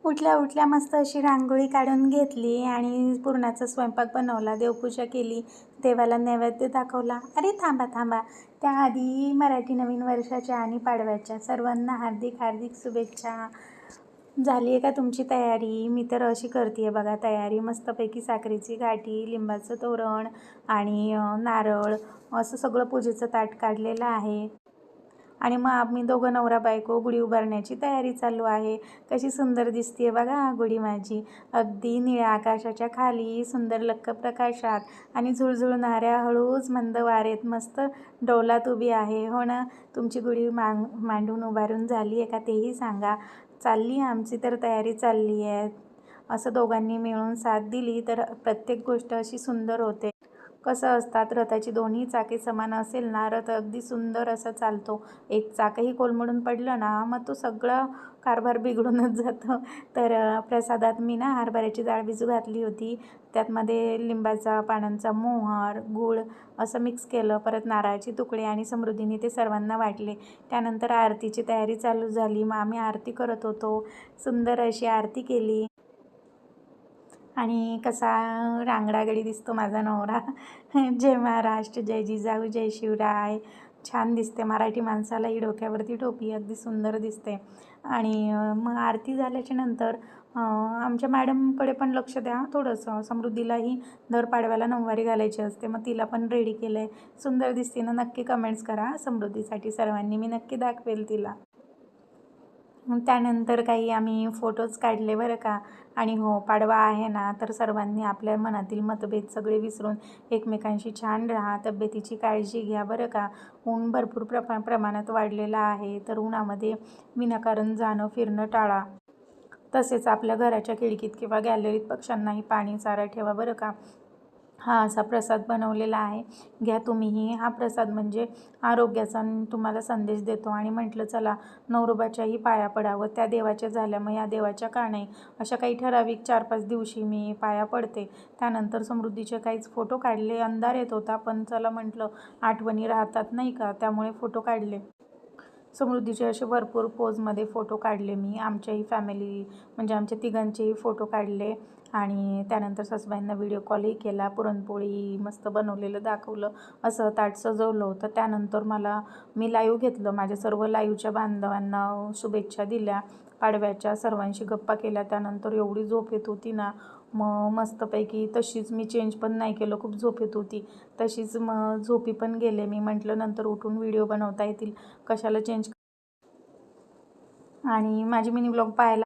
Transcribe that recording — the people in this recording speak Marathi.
उठल्या उठल्या मस्त अशी रांगोळी काढून घेतली आणि पुरणाचा स्वयंपाक बनवला, देवपूजा केली, देवाला नैवेद्य दाखवला. अरे थांबा थांबा, त्याआधी मराठी नवीन वर्षाच्या आणि पाडव्याच्या सर्वांना हार्दिक हार्दिक शुभेच्छा. झाली आहे का तुमची तयारी? मी तर अशी करते आहे बघा तयारी, मस्तपैकी साखरेची गाठी, लिंबाचं तोरण आणि नारळ असं सगळं पूजेचं ताट काढलेलं आहे. आणि मग आम्ही दोघं नवरा बायको गुढी उभारण्याची तयारी चालू आहे. कशी सुंदर दिसते बघा गुढी माझी, अगदी निळ्या आकाशाच्या खाली सुंदर लख्ख प्रकाशात आणि झुळझुळणाऱ्या हळूच मंद वारेत मस्त डौलात उभी आहे. हो ना, तुमची गुढी मांडून उभारून झाली आहे का तेही सांगा. चालली आमची तर तयारी चालली आहे. असं दोघांनी मिळून साथ दिली तर प्रत्येक गोष्ट अशी सुंदर होते. कसं असतात, रथाची दोन्ही चाके समान असेल ना, रथ अगदी सुंदर असा चालतो. एक चाकही कोलमडून पडलं ना, मग तो सगळा कारभार बिघडूनच जातो. तर प्रसादात मी ना हरभऱ्याची डाळ भिजू घातली होती. त्यातमध्ये लिंबाचा पानांचा मोहर, गूळ असं मिक्स केलं. परत नारळाचे तुकडे आणि समृद्धीने ते सर्वांना वाटले. त्यानंतर आरतीची तयारी चालू झाली. मग आम्ही आरती करत होतो. सुंदर अशी आरती केली. आणि कसा रांगडागडी दिसतो माझा नवरा. जय महाराष्ट्र, जय जिजाऊ, जय शिवराय. छान दिसते. मराठी माणसालाही डोक्यावरती टोपी अगदी सुंदर दिसते. आणि मग आरती झाल्याच्या नंतर आमच्या मॅडमकडे पण लक्ष द्या थोडंसं. समृद्धीलाही दर पाडव्याला नऊवारी घालायची असते, मग तिला पण रेडी केलं आहे. सुंदर दिसते ना? नक्की कमेंट्स करा समृद्धीसाठी सर्वांनी, मी नक्की दाखवेल तिला. त्यानंतर काही आम्ही फोटोज काढले बरं का. आणि हो, पाडवा आहे ना, तर सर्वांनी आपल्या मनातील मतभेद सगळे विसरून एकमेकांशी छान राहा. तब्येतीची काळजी घ्या बरं का. ऊन भरपूर प्रमाणात वाढलेलं आहे, तर उन्हामध्ये विनाकारण जाणं फिरणं टाळा. तसेच आपल्या घराच्या खिडकीत किंवा गॅलरीत पक्ष्यांनाही पाणी चारा ठेवा बरं का. हा असा प्रसाद बनवलेला आहे, घ्या तुम्हीही. हा प्रसाद म्हणजे आरोग्याचा तुम्हाला संदेश देतो. आणि म्हटलं चला नवरोबाच्याही पाया पडावं. त्या देवाच्या झाल्या, मग या देवाच्या का नाही, अशा काही ठराविक 4-5 दिवशी मी पाया पडते. त्यानंतर समृद्धीचे काहीच फोटो काढले. अंधार येत होता, पण चला म्हटलं आठवणी राहतात नाही का, त्यामुळे फोटो काढले. समृद्धीचे असे भरपूर पोजमध्ये फोटो काढले मी. आमच्याही फॅमिली म्हणजे आमच्या तिघांचेही फोटो काढले. आणि त्यानंतर सासूबाईंना व्हिडिओ कॉलही केला. पुरणपोळी मस्त बनवलेलं दाखवलं, असं ताट सजवलं होतं. त्यानंतर मी लाईव्ह घेतलं. माझ्या सर्व लाईव्हच्या बांधवांना शुभेच्छा दिल्या पाडव्याच्या. सर्वांशी गप्पा केल्या. त्यानंतर एवढी झोप येत होती ना, मग मस्तपैकी तशीच मी चेंज पण नाही केलं, खूप झोप येत होती. तशीच मग झोपी पण गेले मी. म्हटलं नंतर उठून व्हिडिओ बनवता येतील, कशाला चेंज. आणि माझी मिनी ब्लॉग पाहायला